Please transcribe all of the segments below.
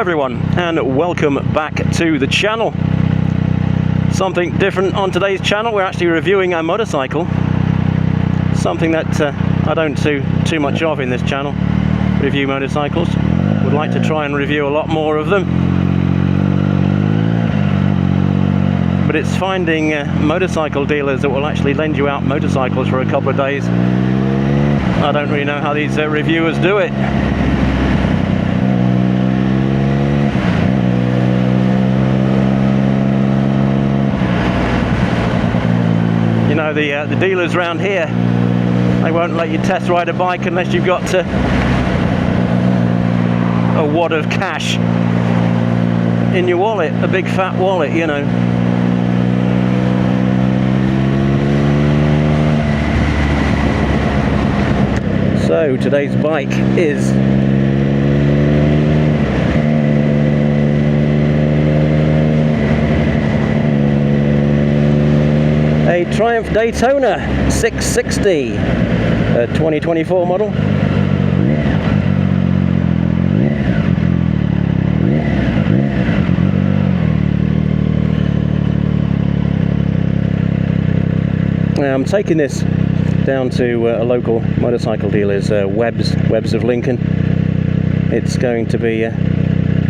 everyone, and welcome back to the channel. Something different on today's channel. We're actually reviewing a motorcycle, something that I don't do too much of in this channel. Review motorcycles. Would like to try and review a lot more of them, but it's finding motorcycle dealers that will actually lend you out motorcycles for a couple of days. I don't really know how these reviewers do it. You know, the dealers around here, they won't let you test ride a bike unless you've got a wad of cash in your wallet, a big fat wallet, you know. So today's bike is a Triumph Daytona 660, a 2024 model. I'm taking this down to a local motorcycle dealer's, Webbs of Lincoln. It's going to be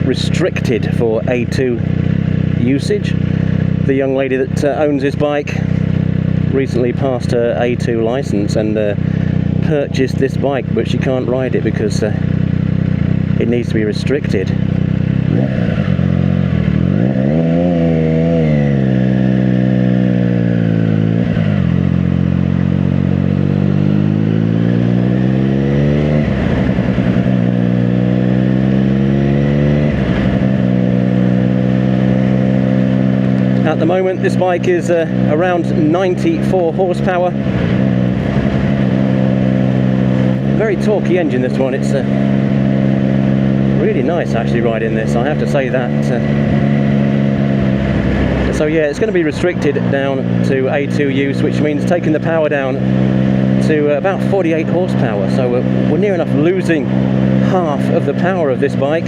restricted for A2 usage. The young lady that owns this bike recently passed her A2 license and purchased this bike, but she can't ride it because it needs to be restricted. At the moment, this bike is around 94 horsepower. Very torquey engine, this one. It's really nice actually riding this, I have to say that. So yeah, it's going to be restricted down to A2 use, which means taking the power down to about 48 horsepower. So we're near enough losing half of the power of this bike.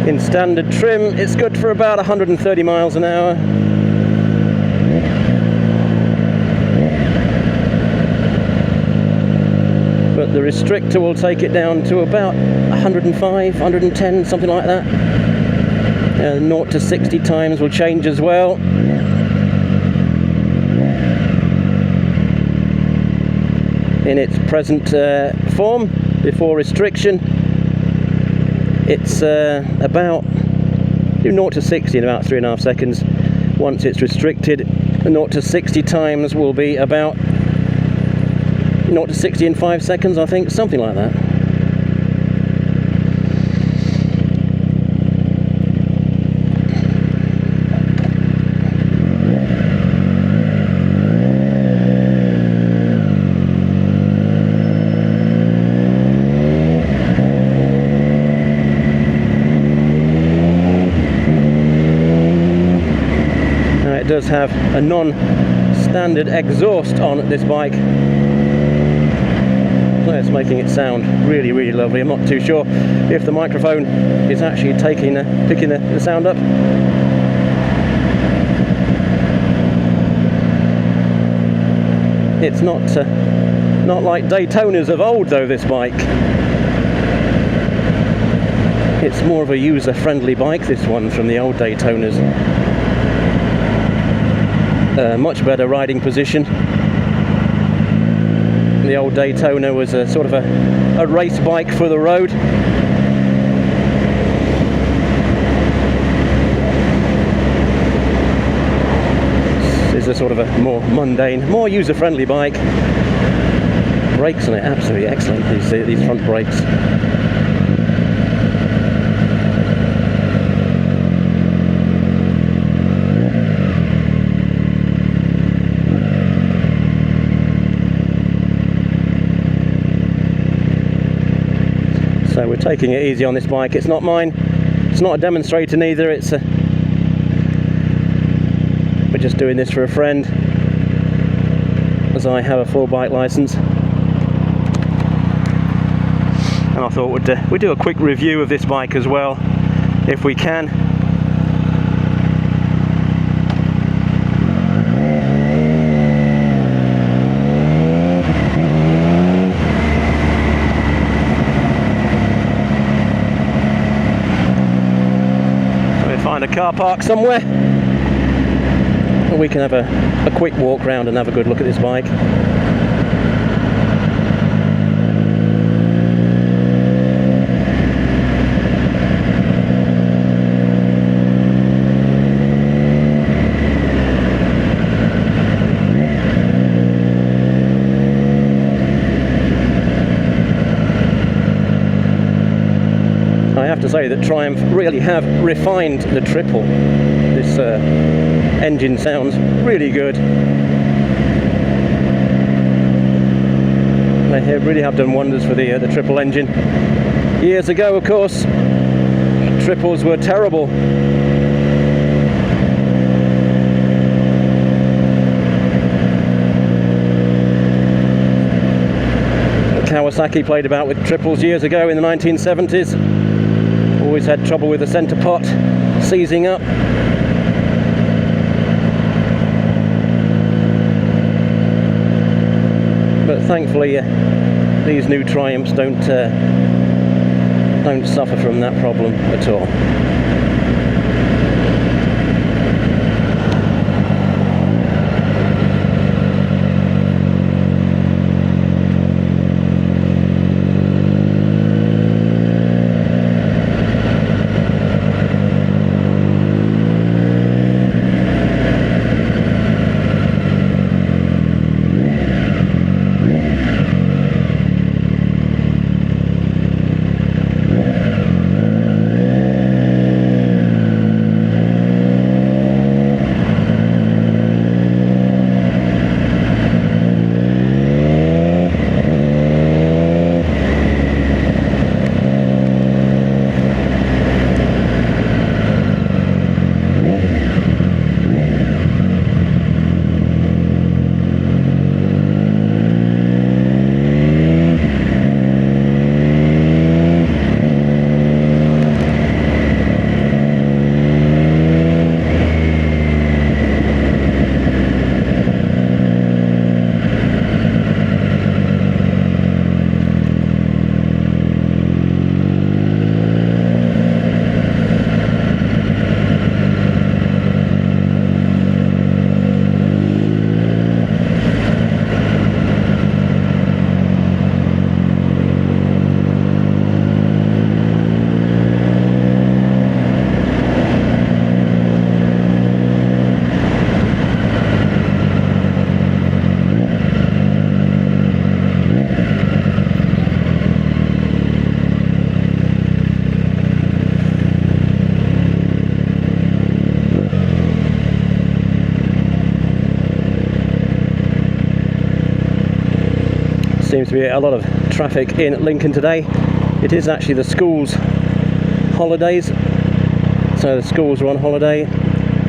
In standard trim, it's good for about 130 miles an hour. But the restrictor will take it down to about 105, 110, something like that. 0 to 60 times will change as well. In its present form, before restriction, it's about 0 to 60 in about 3.5 seconds. Once it's restricted, 0 to 60 times will be about 0 to 60 in 5 seconds, I think, something like that. It does have a non-standard exhaust on this bike, so it's making it sound really, really lovely. I'm not too sure if the microphone is actually picking the sound up. It's not like Daytonas of old though, this bike. It's more of a user-friendly bike, this one, from the old Daytonas. Much better riding position. The old Daytona was a sort of a race bike for the road. This is a sort of a more mundane, more user-friendly bike. Brakes on it, absolutely excellent, these front brakes. So we're taking it easy on this bike. It's not mine, it's not a demonstrator neither, we're just doing this for a friend, as I have a full bike license. And I thought we'd do a quick review of this bike as well, if we can. Find a car park somewhere, and we can have a quick walk round and have a good look at this bike. I have to say that Triumph really have refined the triple. This engine sounds really good. They really have done wonders for the triple engine. Years ago, of course, triples were terrible. Kawasaki played about with triples years ago in the 1970s. Always had trouble with the centre pot seizing up. But thankfully these new Triumphs don't suffer from that problem at all. Seems to be a lot of traffic in Lincoln today. It is actually the school's holidays, so the schools are on holiday.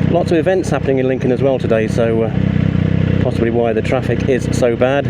Lots of events happening in Lincoln as well today, so possibly why the traffic is so bad.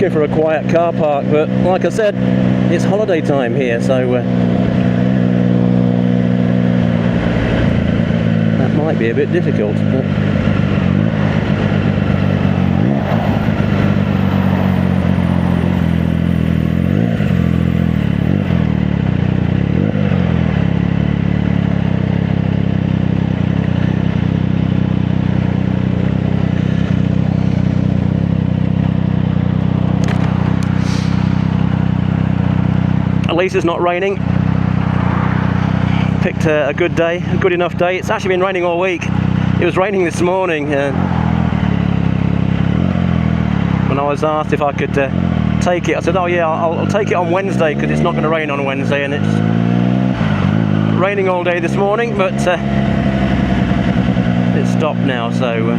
looking for a quiet car park, but like I said, it's holiday time here, so that might be a bit difficult. But at least it's not raining. Picked a good day, a good enough day. It's actually been raining all week. It was raining this morning. When I was asked if I could take it, I said, oh yeah, I'll take it on Wednesday because it's not going to rain on Wednesday, and it's raining all day this morning, but it's stopped now, so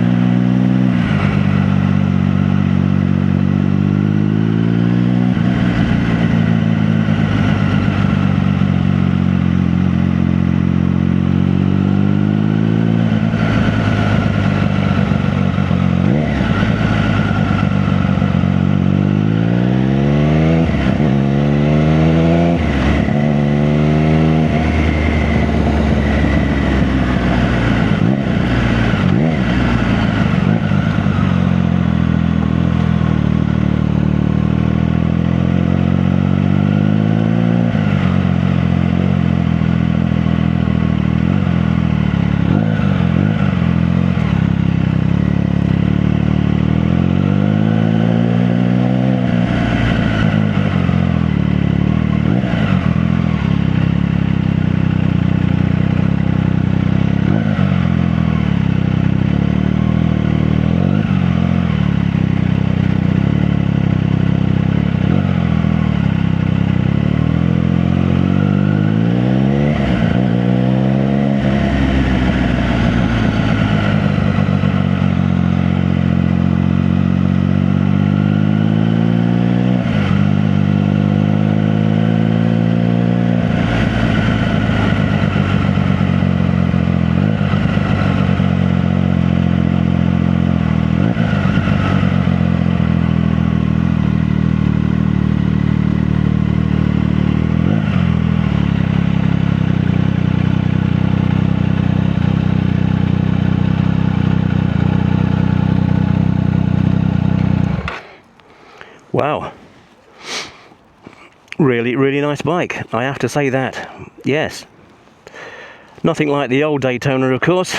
wow. Really, really nice bike, I have to say that. Yes. Nothing like the old Daytona, of course.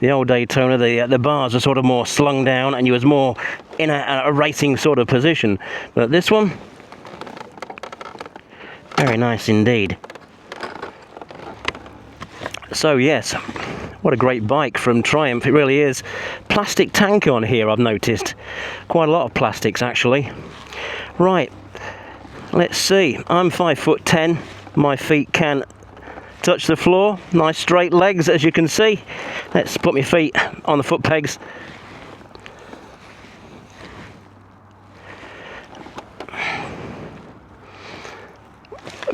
The old Daytona, the bars are sort of more slung down and you was more in a racing sort of position. But this one, very nice indeed. So yes, what a great bike from Triumph, it really is. Plastic tank on here, I've noticed. Quite a lot of plastics actually. Right, let's see. I'm 5'10". My feet can touch the floor. Nice straight legs, as you can see. Let's put my feet on the foot pegs.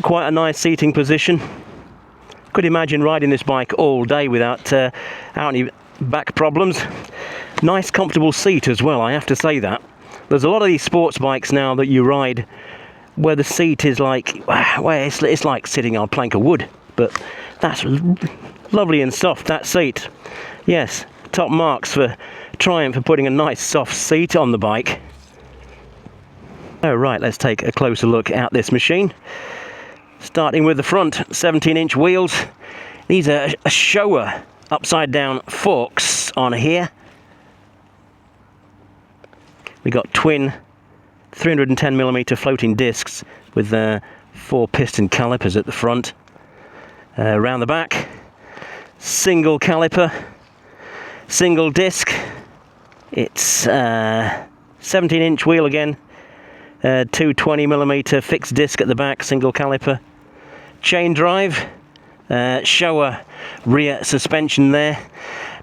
Quite a nice seating position. Could imagine riding this bike all day without any back problems. Nice comfortable seat as well, I have to say that. There's a lot of these sports bikes now that you ride where the seat is like, well, it's like sitting on a plank of wood, but that's lovely and soft, that seat. Yes, top marks for Triumph for putting a nice soft seat on the bike. Oh right, let's take a closer look at this machine. Starting with the front, 17-inch wheels. These are a Showa upside down forks on here. We got twin 310mm floating discs with 4 piston calipers at the front. Around the back, single caliper, single disc. It's 17-inch wheel again, 220mm fixed disc at the back, single caliper. Chain drive, Showa rear suspension there.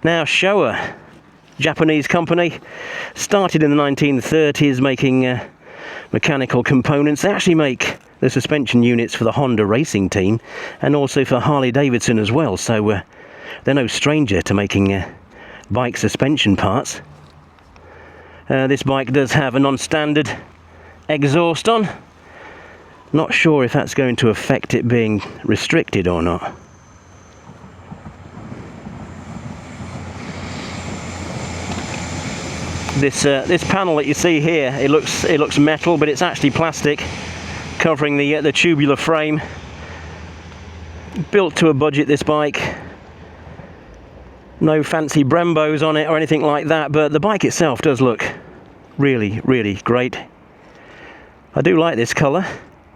Now Showa, Japanese company, started in the 1930s making mechanical components. They actually make the suspension units for the Honda racing team and also for Harley Davidson as well, so they're no stranger to making bike suspension parts. This bike does have a non-standard exhaust on. Not sure if that's going to affect it being restricted or not. This panel that you see here, it looks metal, but it's actually plastic, covering the tubular frame. Built to a budget, this bike. No fancy Brembos on it or anything like that, but the bike itself does look really, really great. I do like this colour,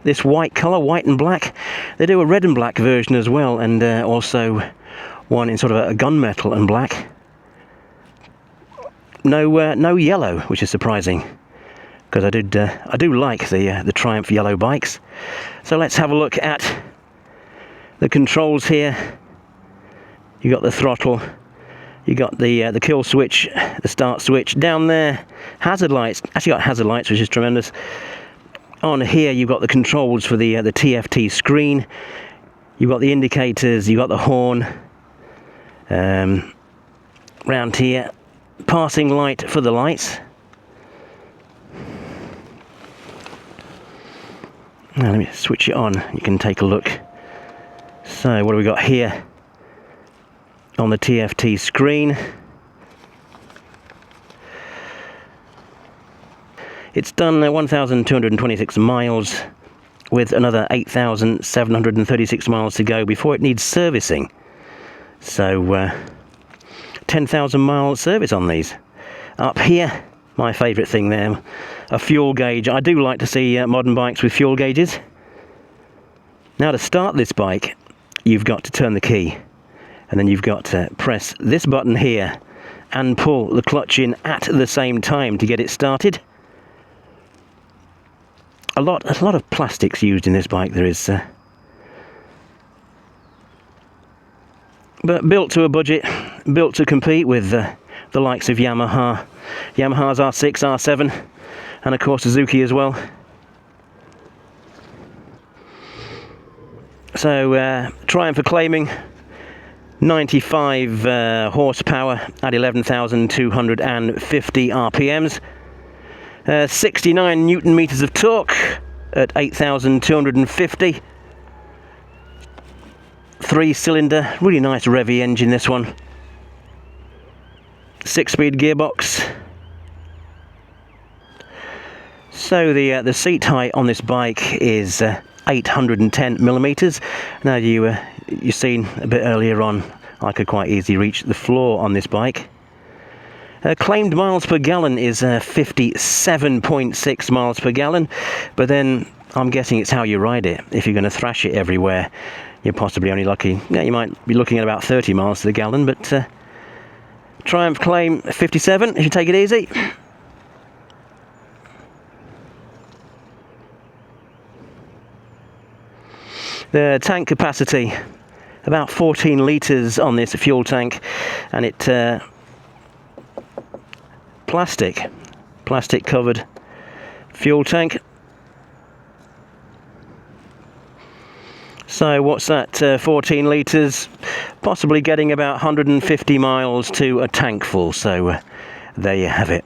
this white colour, white and black. They do a red and black version as well, and also one in sort of a gunmetal and black. No yellow, which is surprising, because I do like the Triumph yellow bikes. So let's have a look at the controls here. You got the throttle, you got the kill switch, the start switch. Down there, hazard lights. Actually got hazard lights, which is tremendous. On here, you've got the controls for the TFT screen. You've got the indicators. You've got the horn. Round here, passing light for the lights. Now let me switch it on. You can take a look. So what do we got here on the TFT screen? It's done 1,226 miles with another 8,736 miles to go before it needs servicing. So 10,000 mile service on these. Up here, my favourite thing there, a fuel gauge. I do like to see modern bikes with fuel gauges. Now to start this bike, you've got to turn the key, and then you've got to press this button here and pull the clutch in at the same time to get it started. A lot of plastics used in this bike there is, but built to a budget, built to compete with the likes of Yamaha's R6, R7, and of course Suzuki as well. So Triumph are claiming 95 horsepower at 11,250 RPMs. 69 newton meters of torque at 8,250. 3-cylinder, really nice revvy engine this one. 6-speed gearbox. So the seat height on this bike is 810 millimeters. Now you've seen a bit earlier on, I could quite easily reach the floor on this bike. Claimed miles per gallon is 57.6 miles per gallon, but then I'm guessing it's how you ride it. If you're going to thrash it everywhere, you're possibly only lucky. Yeah, you might be looking at about 30 miles to the gallon, but Triumph claim 57 if you take it easy. The tank capacity, about 14 litres on this fuel tank, and it plastic covered fuel tank. So what's that, 14 litres, possibly getting about 150 miles to a tank full. So there you have it.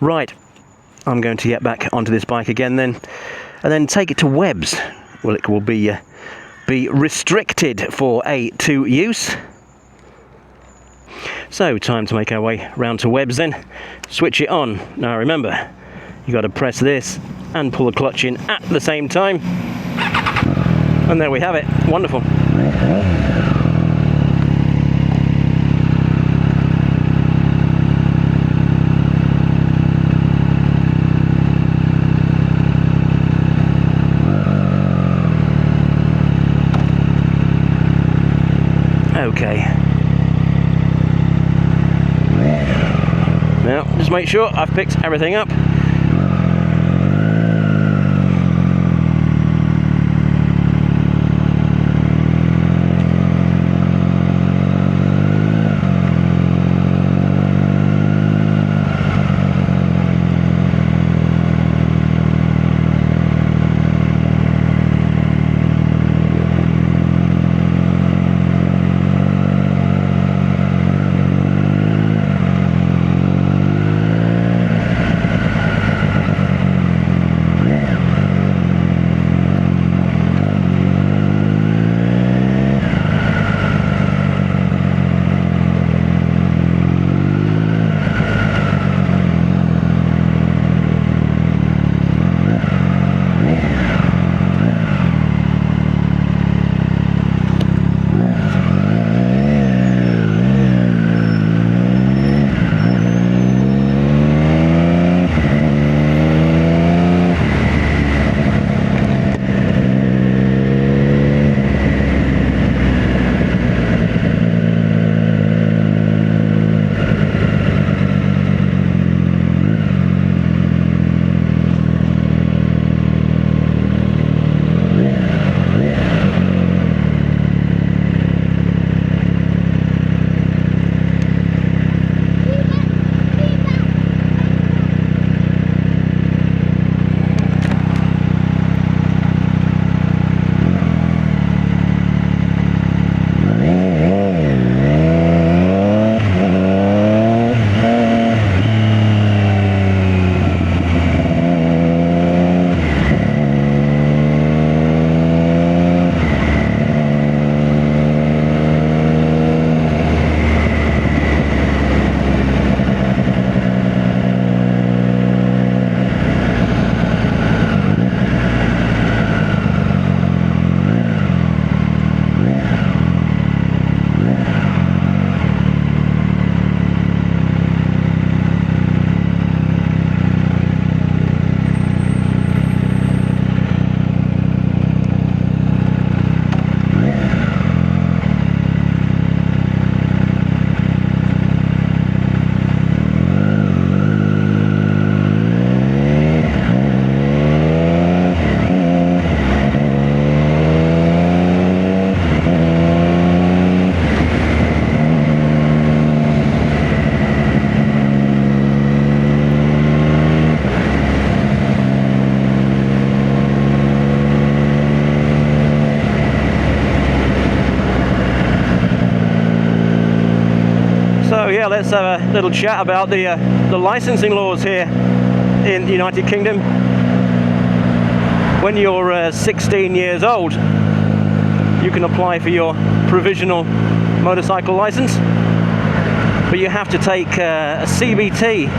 Right, I'm going to get back onto this bike again then, and then take it to Webbs. Well, it will be restricted for A2 use. So time to make our way round to Webbs then. Switch it on. Now remember, you got to press this and pull the clutch in at the same time. And there we have it. Wonderful. Okay. Now, just make sure I've picked everything up. yeah, let's have a little chat about the licensing laws here in the United Kingdom. When you're 16 years old, you can apply for your provisional motorcycle license, but you have to take a CBT,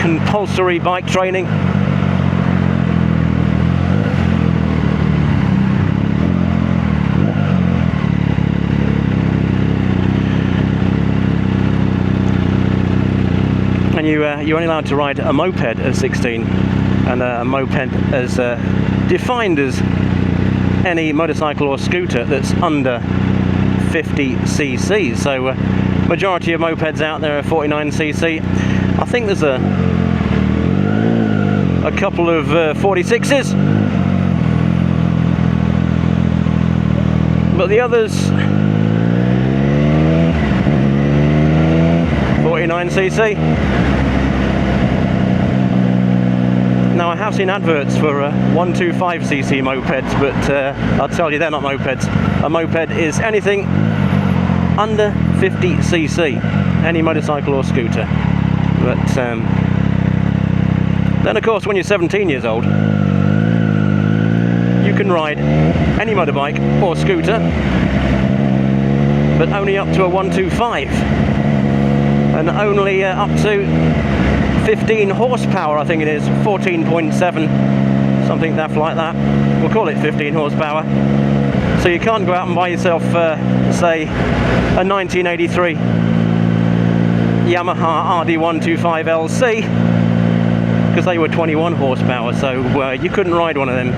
compulsory bike training. And you're only allowed to ride a moped at 16, and a moped is defined as any motorcycle or scooter that's under 50 cc. So majority of mopeds out there are 49 cc. I think there's a couple of 46s, but the others 49 cc. Now, I have seen adverts for 125cc mopeds, but I'll tell you, they're not mopeds. A moped is anything under 50cc, any motorcycle or scooter. But then, of course, when you're 17 years old, you can ride any motorbike or scooter, but only up to a 125, and only up to 15 horsepower, I think it is, 14.7, something daft like that. We'll call it 15 horsepower. So you can't go out and buy yourself, say, a 1983 Yamaha RD125LC, because they were 21 horsepower, so you couldn't ride one of them.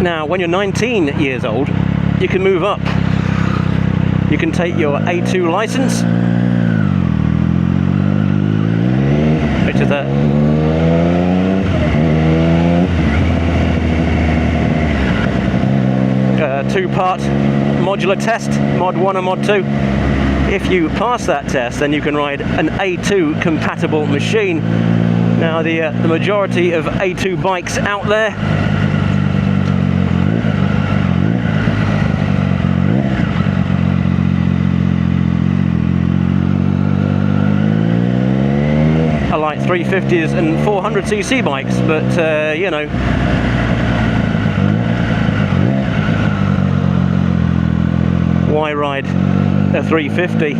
Now, when you're 19 years old, you can move up. You can take your A2 license, which is a two-part modular test, mod 1 and mod 2. If you pass that test, then you can ride an A2 compatible machine. Now, the majority of A2 bikes out there are like 350s and 400cc bikes, but you know, why ride a 350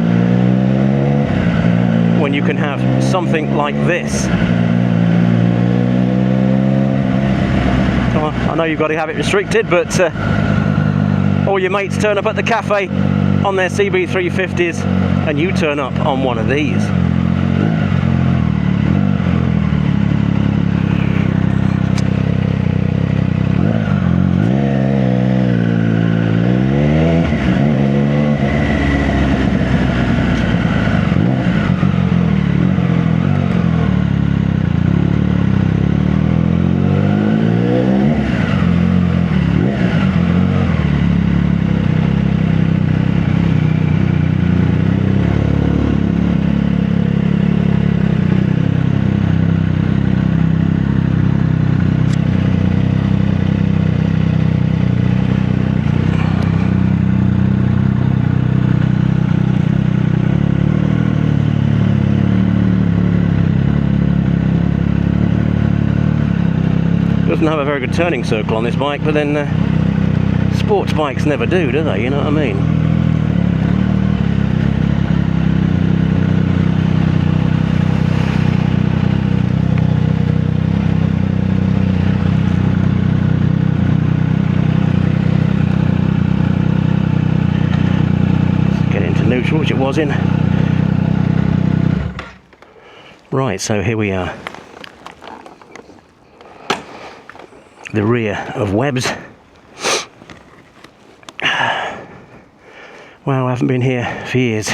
when you can have something like this? Well, I know you've got to have it restricted, but all your mates turn up at the cafe on their CB350s and you turn up on one of these. Doesn't have a very good turning circle on this bike, but then sports bikes never do they? You know what I mean? Let's get into neutral, which it was in. Right, so here we are. The rear of Webb's. Well, I haven't been here for years.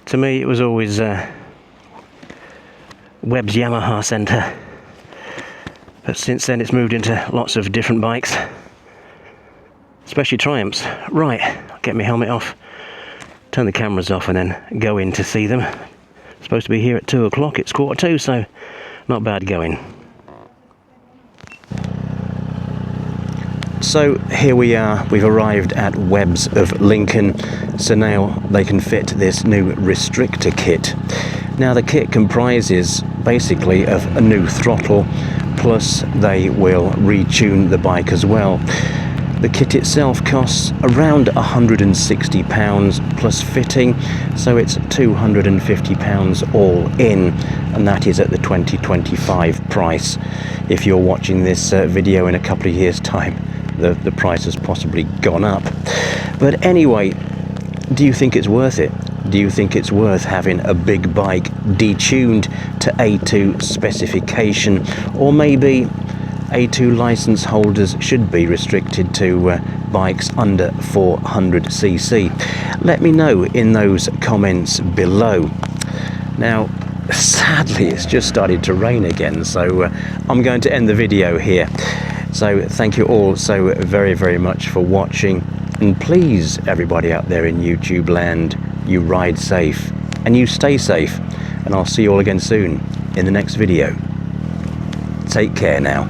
To me, it was always Webb's Yamaha Centre. But since then, it's moved into lots of different bikes, especially Triumphs. Right, I'll get my helmet off, turn the cameras off and then go in to see them. Supposed to be here at 2 o'clock, it's 1:45, so not bad going. So here we are, we've arrived at Webbs of Lincoln, so now they can fit this new restrictor kit. Now the kit comprises basically of a new throttle, plus they will retune the bike as well. The kit itself costs around £160 plus fitting, so it's £250 all in, and that is at the 2025 price. If you're watching this video in a couple of years' time, the price has possibly gone up. But anyway, do you think it's worth it? Do you think it's worth having a big bike detuned to A2 specification, or maybe A2 license holders should be restricted to bikes under 400cc? Let me know in those comments below. Now, sadly, it's just started to rain again, so I'm going to end the video here. So thank you all so very, very much for watching, and please, everybody out there in YouTube land, you ride safe and you stay safe, and I'll see you all again soon in the next video. Take care now.